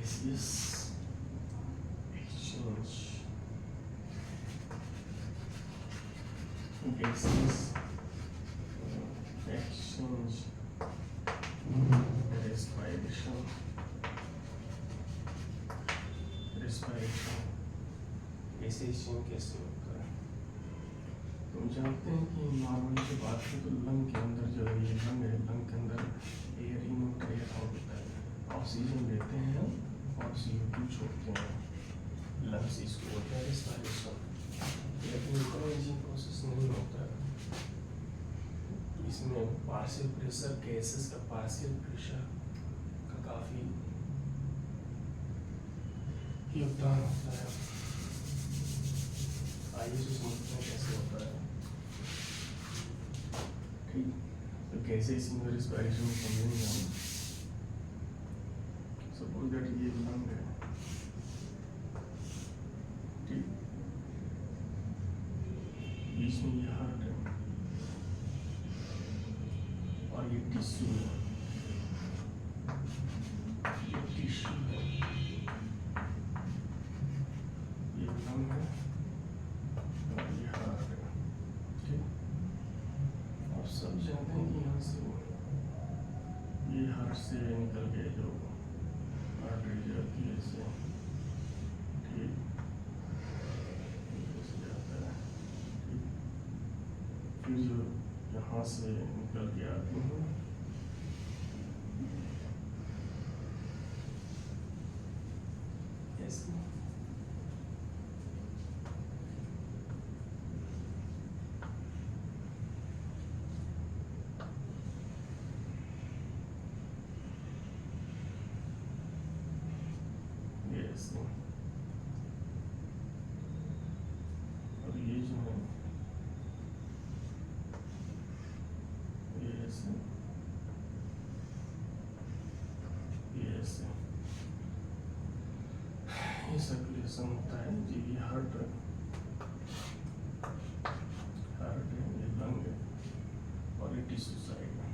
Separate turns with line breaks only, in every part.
gaseous exchange, gaseous exchange, respiration, respiration, ऐसे exchange कैसे होता है? तुम जानते हैं कि नॉर्मली की बात है तो लंग के अंदर जो है ये लंग है, लंग के अंदर एयर इन और एयर आउट होता है। ऑक्सीजन लेते हैं और CO2 छोड़ते हैं, लंग्स इसको होता है रेस्पिरेशन। लेकिन इतना प्रोसेस नहीं होता है, इसमें पार्शियल प्रेशर, गैसेस का पार्शियल प्रेशर का काफ़ी योगदान होता है। आइए जो समझते हैं कैसे होता है। ठीक, तो कैसे इसमें रेस्पिरेशन में समझेंगे हम। सपोज दैट ये लंग है, ठीक, बीच में ये हार्ट है और ये टिश्यू है, ये टिश्यू है, ये लंग है और ये हार्ट है। ठीक, आप सब जानते हैं कि यहाँ से ये हार्ट से निकल गए जो आर्टरी जाती है इससे, ठीक, ऐसे जाता है, ठीक, फिर जो यहाँ से निकल के आती है ऐसे, ऐसे। और ये जो है ये ऐसे, ये ऐसे, ये सर्कुलेशन होता है जी। ये हार्ट है, ये लंग है और ये टिश्यू साइड है।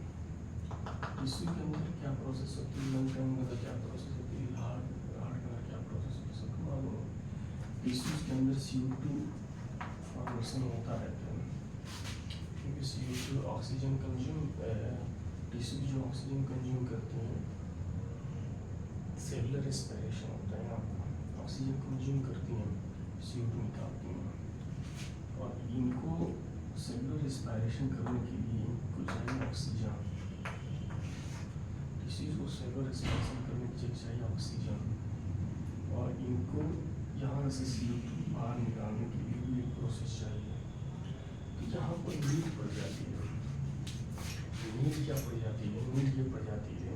टिश्यू के अंदर क्या प्रोसेस होती है, लंग के अंदर क्या प्रोसेस होती है, हार्ट के अंदर क्या प्रोसेस होती है, सबको मालूम है। टिश्यूज के अंदर CO2 फॉर्मेशन होता रहता है, क्योंकि CO2 ऑक्सीजन कंज्यूम, टिश्यू जो ऑक्सीजन कंज्यूम करती हैं, सेलुलर रेस्पिरेशन होता है यहाँ पर, ऑक्सीजन कंज्यूम करती हैं, CO2 निकालती हैं। और इनको सेलुलर रेस्पिरेशन करने के लिए इनको चाहिए ऑक्सीजन, टिश्यूज को सेलुलर रेस्पिरेशन करने के लिए चाहिए ऑक्सीजन। और इनको यहाँ से CO2 बाहर निकालने के लिए भी एक प्रोसेस चाहिए। तो यहाँ पर नीड पड़ जाती है, नीड क्या पड़ जाती है, नीड ये पड़ जाती है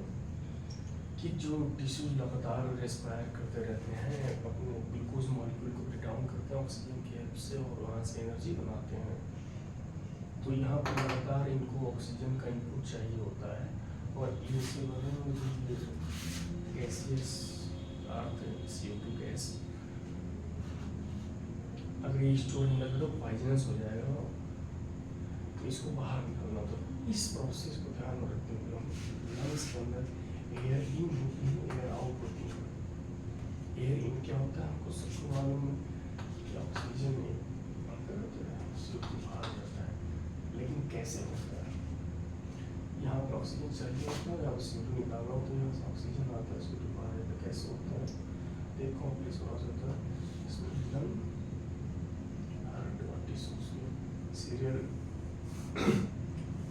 कि जो टिश्यूज लगातार रेस्पायर करते रहते हैं, अपने ग्लूकोज मॉलिक्यूल को ब्रेक डाउन करते हैं ऑक्सीजन की हेल्प से और वहाँ से एनर्जी बनाते हैं। तो यहाँ पर लगातार इनको ऑक्सीजन का इनपुट चाहिए होता है और इनसे बने हुए गैसेस आते हैं, CO2 गैस, अगर ये स्टोर नहीं लगे तो पॉइजनस हो जाएगा, तो इसको बाहर निकालना। तो इस प्रोसेस को ध्यान में रखते हुए हम लंग्स के अंदर एयर इन होती है, एयर आउट होती है। एयर इन क्या होता है, हमको सबको मालूम है कि ऑक्सीजन में अंदर होता है, CO2 बाहर जाता है। लेकिन कैसे होता है, यहाँ पर ऑक्सीजन चाहिए होता है, यहाँ पर CO2 निकालना होता है, यहाँ से ऑक्सीजन आता है, CO2 बाहर जाता है। कैसे होता है, एक कॉम्प्लेक्स प्रोसेस होता है, इसमें लंग सीरियल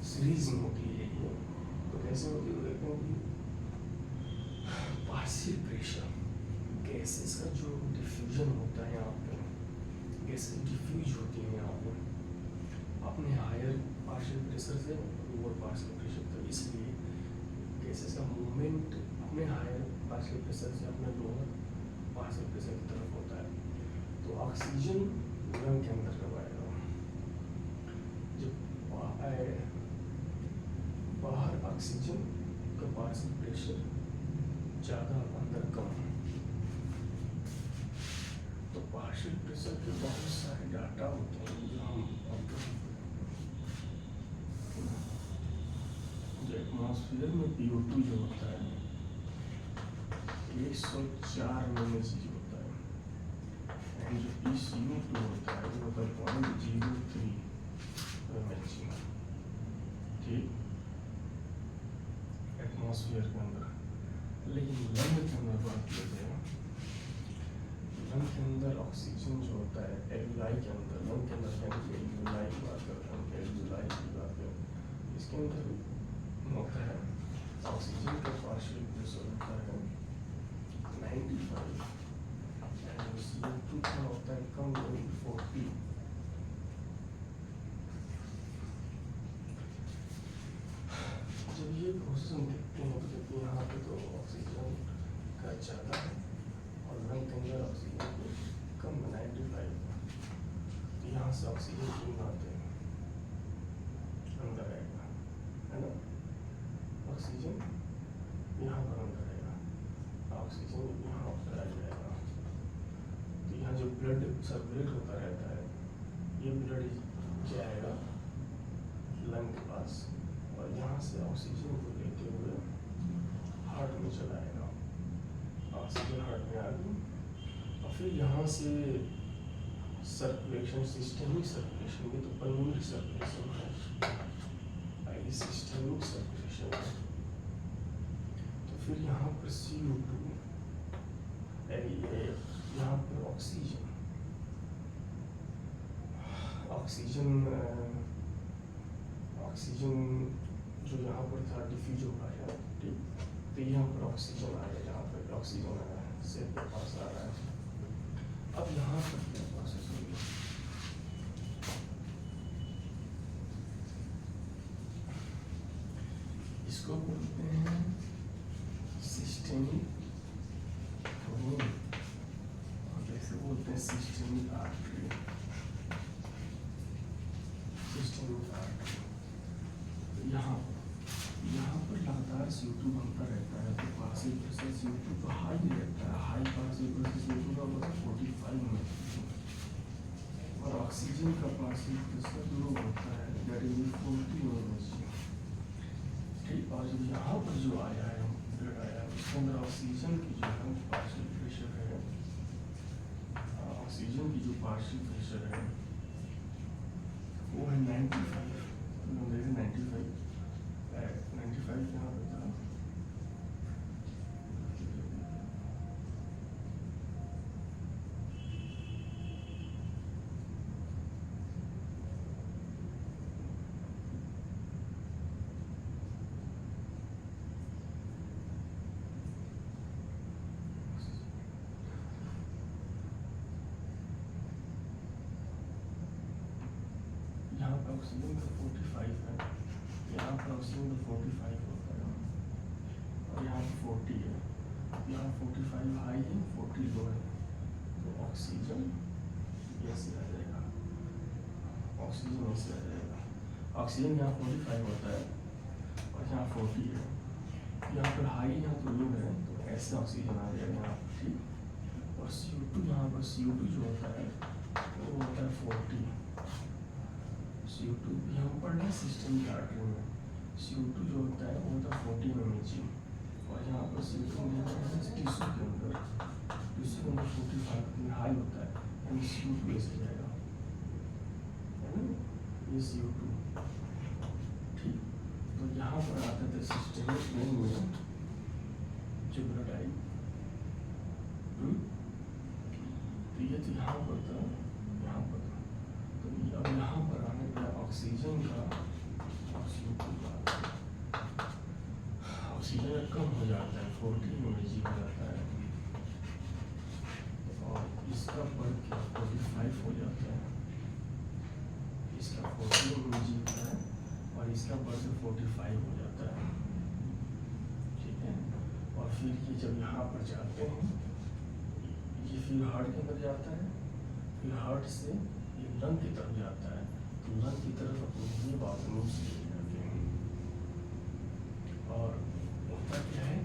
सीरीज होती है ये। तो कैसे होती है, देखते हैं कि पार्शियल प्रेशर, गैसेस का जो डिफ्यूजन होता है यहाँ पे, गैसेस डिफ्यूज होती है यहाँ पे अपने हायर पार्शियल प्रेशर से लोअर पार्शियल प्रेशर तक। इसलिए गैसेस का मूवमेंट अपने हायर पार्शियल प्रेशर से अपने लोअर पार्शियल प्रेशर की तरफ होता है। तो ऑक्सीजन लंग के अंदर दबाएगा, जब बाहर ऑक्सीजन का पार्शियल प्रेशर ज़्यादा, अंदर कम। तो पार्शियल प्रेशर के बहुत सारे डाटा होते हैं जो हम जो एटमॉस्फेयर में PO2 जो होता है, 104 mg होता है, एंड जो PCO2 होता है वो होता है 0.03 mg, ठीक, एटमॉस्फेयर के अंदर। लेकिन लंग के अंदर बात करते हैं, लंग के अंदर ऑक्सीजन जो होता है एल्यूलाई के अंदर, लंग के अंदर एल्यूलाई की बात करते हैं, एल्यूलाई की बात करते हैं, इसके अंदर होता है ऑक्सीजन का पार्शियल प्रेशर होता है 95, एंड CO2 का होता है कम 40। जब ये प्रोसेस हम देखते हैं तो देखते हैं यहाँ पे तो ऑक्सीजन का ज़्यादा है और लंग के अंदर ऑक्सीजन को कम 95, तो यहाँ से ऑक्सीजन की आते हैं अंदर आएगा, है ना, ऑक्सीजन यहाँ पर अंदर आएगा, ऑक्सीजन यहाँ पर आ जाएगा, तो यहाँ जो ब्लड सर्कुलेट होता रहता है, ये ब्लड जाएगा लंग के पास और यहाँ से ऑक्सीजन को लेते हुए हार्ट में चलाएगा, ऑक्सीजन हार्ट में आ गई और फिर यहाँ से सर्कुलेशन, सिस्टमिक सर्कुलेशन, ये तो पल्मोनरी सर्कुलेशन है, ये सिस्टमिक सर्कुलेशन है, तो फिर यहाँ पर CO2, यहाँ पर ऑक्सीजन जो यहाँ पर था डिफ्यूज हो गया, ठीक, तो यहाँ पर ऑक्सीजन आ गया, यहाँ पर ऑक्सीजन आ रहा है, सेल के पास आ रहा है। अब यहाँ पर क्या प्रोसेस होगी, इसको बोलते हैं सिस्टेमिक वेन और जैसे बोलते हैं सिस्टेमिक आर्टरी, सिस्टेमिक आर्टरी। यहाँ पर लगातार CO2 बनता रहता है, तो पार्शियल प्रेशर CO2 तो हाई रहता है, हाई पार्शियल प्रेशर CO2 का होता है 45 में, और ऑक्सीजन का पार्शियल प्रेशर लो होता है, दैट इज 40 mg, ठीक। और जब यहाँ पर जो आया है ब्लड आया है उसके अंदर ऑक्सीजन की जो है पार्शियल प्रेशर है, ऑक्सीजन की जो पार्शियल प्रेशर है वो है 95, 95 यहाँ पे था, यहाँ पर ऑक्सीजन का 45 है, यहाँ पर ऑक्सीजन का 45 होता है और यहाँ पर 40 है, यहाँ 45 हाई है 40 लो है, तो ऑक्सीजन ऐसे आ जाएगा, ऑक्सीजन ऐसे आ जाएगा, ऑक्सीजन यहाँ 45 होता है और यहाँ 40 है, यहाँ पर हाई यहाँ तो लो है, तो ऐसे ऑक्सीजन आ जाएगा यहाँ पर, ठीक। और CO2 यहाँ पर CO2 जो होता है वो होता है 40, CO2 यहाँ पर ना सिस्टमिक आर्टरी में CO2 जो होता है वो होता है 40 mg, और यहाँ पर CO2 टिश्यू के अंदर 45 में हाई होता है, यानी CO2 ऐसे जाएगा, है ना, ये CO2, ठीक। तो यहाँ पर आता था सिस्टमिक वेन में जो ब्लड आई, तो ये तो यहाँ पर था, यहाँ पर था, तो अब यहाँ पर आने का ऑक्सीजन का ऑक्सीजन कम हो जाता है, 40 mg हो जाता है, और इसका बढ़ के 45 हो जाता है, इसका 40 mg होता है और इसका बढ़ के 45 हो जाता है, ठीक है। और फिर ये जब यहाँ पर जाते हैं, ये फिर हार्ट के अंदर जाता है, फिर हार्ट से ये लंग की तरफ जाता है, तो लंग की तरफ अपनी ये बात नोट्स ले जाते हैं, और होता क्या है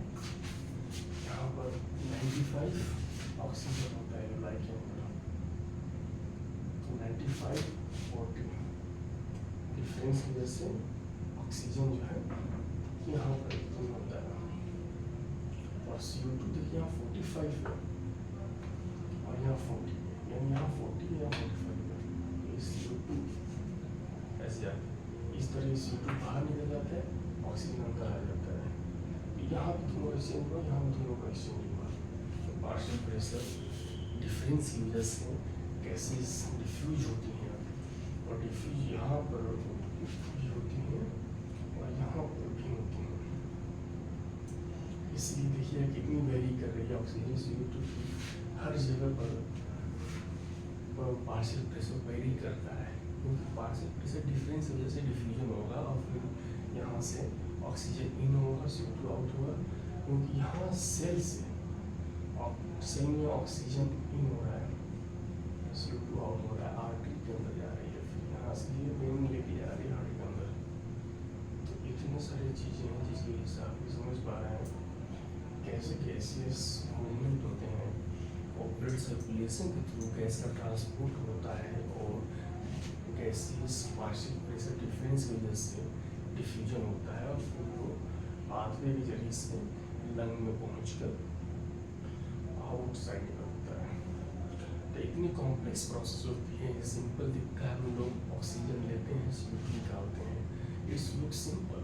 यहाँ पर 95 ऑक्सीजन होता है लाइक के अंदर, तो 95 40 डिफरेंस की वजह से ऑक्सीजन जो है यहाँ पर कम होता है, और CO2 देखिए यहाँ 45 है और यहाँ 40 है, यानी यहाँ 40 है, यहाँ 45 है। ये CO2 ऐसे आगे इस तरह CO2 बाहर निकल जाता है, ऑक्सीजन अंदर आ जाता है। यहाँ भी दोनों एक्सचेंज हुआ, यहाँ भी दोनों का एक्सचेंज हुआ। तो पार्शियल प्रेशर डिफरेंस की वजह से गैसेस डिफ्यूज होती हैं और डिफ्यूज यहाँ पर भी होती हैं और यहाँ पर भी होती हैं। इसलिए देखिए कितनी वेरी कर रही है ऑक्सीजन CO2 की, हर जगह पर पार्शियल प्रेशर वेरी करता है, क्योंकि पार्शियल प्रेशर डिफरेंस की वजह से डिफ्यूजन होगा और फिर यहाँ से ऑक्सीजन इन होगा, CO2 आउट होगा, क्योंकि यहाँ सेल से सेल में ऑक्सीजन इन हो रहा है, CO2 आउट हो रहा है, आर्टरी के अंदर जा रही है, फिर यहाँ से ये वेन लेके जा रही है हार्ट के अंदर। तो इतने सारी चीज़ें हैं जिसकी वजह से आप समझ पा रहे हैं कैसे गैसेस मूवमेंट होते हैं और ब्लड सर्कुलेशन के थ्रू गैस का ट्रांसपोर्ट होता है और गैसेस पार्शियल प्रेशर डिफरेंस की वजह से डिफ्यूजन होता है और फिर वो पाथवे के जरिए से लंग में पहुँचकर आउटसाइड निकलता है। तो इतनी कॉम्प्लेक्स प्रोसेस होती है, सिंपल दिखता है, हम लोग ऑक्सीजन लेते हैं, CO2 निकालते हैं, इट्स लुक सिंपल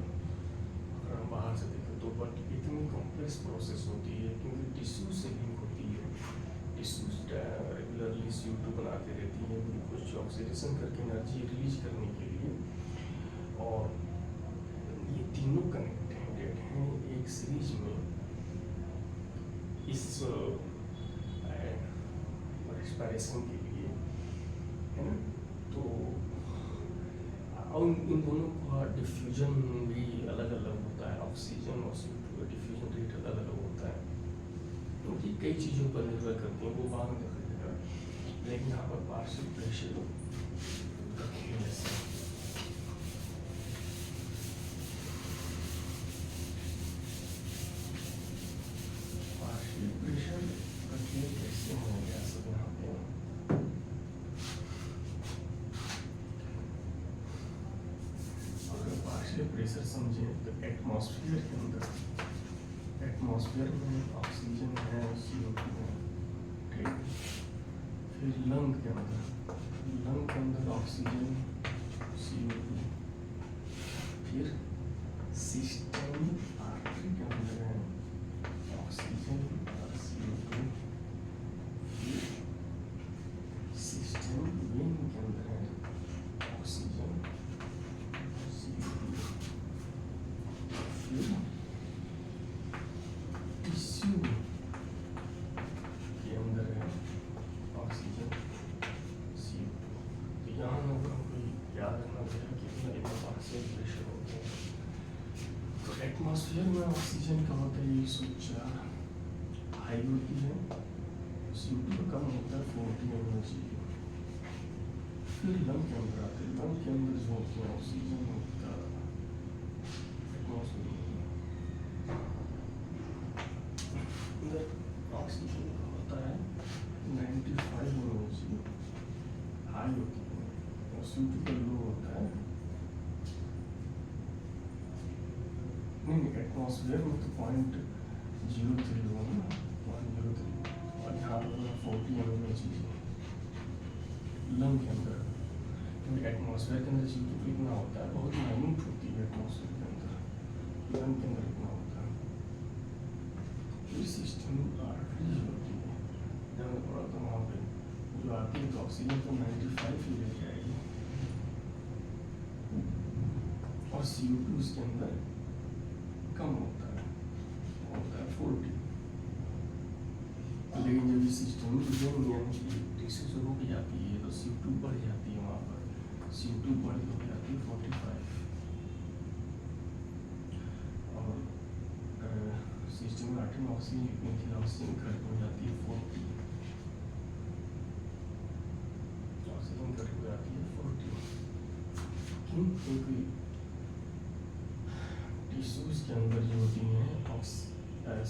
अगर हम बाहर से देखें तो, बट इतनी कॉम्प्लेक्स प्रोसेस होती है क्योंकि टिश्यू से लिंक होती है। टिश्यूज रेगुलरली CO2 बनाते रहती हैं ग्लूकोज ऑक्सीडेशन करके एनर्जी रिलीज करने के लिए, और ये तीनों कनेक्टेड हैं एक सीरीज में इस रेस्पिरेशन के लिए, है ना। तो इन दोनों का डिफ्यूजन भी अलग अलग होता है, ऑक्सीजन और CO2 का डिफ्यूजन रेट अलग अलग होता है, क्योंकि कई चीज़ों पर निर्भर करती हैं, वो बाद में देखा जाएगा। लेकिन यहाँ पर पार्शियल प्रेशर कैसे हो गया सब यहाँ पे। अगर पार्शियल प्रेशर समझे तो एटमॉस्फेयर के अंदर, एटमॉस्फेयर में ऑक्सीजन है, CO2 है, ठीक। फिर लंग के अंदर ऑक्सीजन CO2, फिर सिस्टमिक आर्टरी के अंदर है ऑक्सीजन और CO2, फिर सिस्टमिक वेन के अंदर है ऑक्सीजन CO2, फिर टिश्यू के अंदर है ऑक्सीजन CO2। तो यहाँ हमको याद रखना पड़ेगा कि इतना पार्शियल प्रेशर होते हैं। तो एटमॉस्फेयर में ऑक्सीजन का होता है 104, हाई होती है, CO2 कम होता है 40 mg। फिर लंग के अंदर आते हैं, लंग के अंदर जो होते हैं ऑक्सीजन होता है एटमॉस्फेयर अंदर ऑक्सीजन का होता है 95 mg, हाई होती है, और CO2 का लो होता है, नहीं एटमॉस्फेयर में तो 0.03 होगा, 0.03, और यहाँ पर 40 mg लंग के अंदर। क्योंकि एटमॉस्फेयर के अंदर CO2 कितना होता है, बहुत माइन्यूट होती है एटमॉस्फेयर के अंदर, लंग के अंदर इतना होता है। फिर सिस्टम आर्टरी होती है, जब मैं पढ़ा था वहाँ पे जो आती है तो ऑक्सीजन को 95 ही लेके आएगी और CO2 उसके अंदर कम होता है 40। लेकिन जब ये सिस्टम यानी कि टिश्यू से रुक जाती है तो CO2 बढ़ जाती है, वहाँ पर CO2 बढ़ हो जाती है 45, और सिस्टम में आर्टरी में ऑक्सीजन जितनी थी ऑक्सीजन घट हो जाती है 40, ऑक्सीजन घट हो जाती है 40। क्यों? क्योंकि टिश्यूज के अंदर जो होती हैं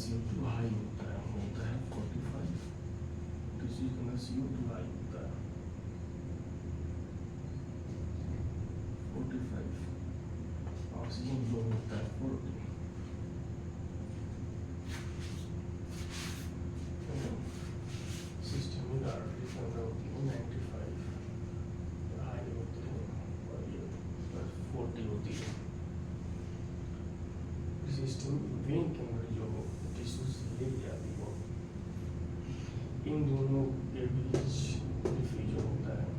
CO2 हाई होता है 45, टिश्यूज के अंदर CO2 हाई होता है 45, ऑक्सीजन लो होता है 40। आर्टरी के अंदर होती है 95 हाई होती है और ये 40 होती है। रेजिस्टिंग वेन के अंदर जो टिश्यूज ले जाती है इन दोनों के बीच डिफ्यूजन होता है।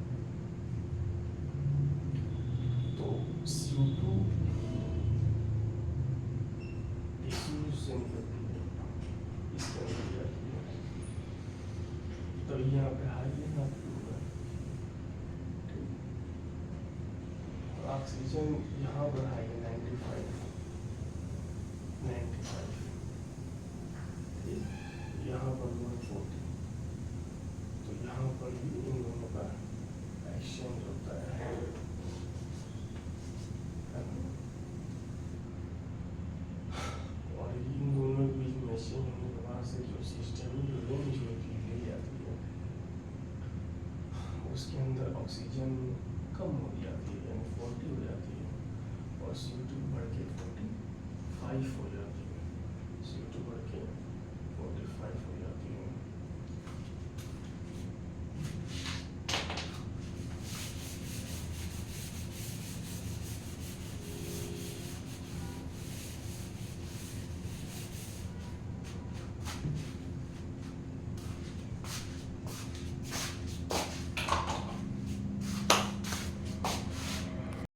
तो CO2 टिश्यूज से निकलती है, इसके अंदर जाती है, तो यहाँ पे हाई है ना होगा। ऑक्सीजन यहाँ पर हाई है 95 ठीक, यहाँ पर 140, तो यहाँ पर भी इन दोनों का एक्सचेंज होता है और इन दोनों के बीच मैचिंग होने के बाद से जो सिस्टम जो रेंज होती है ले जाती है उसके अंदर ऑक्सीजन कम हो जाती है यानी 40 हो जाती है और CO2 बढ़ के 45 हो जाती है।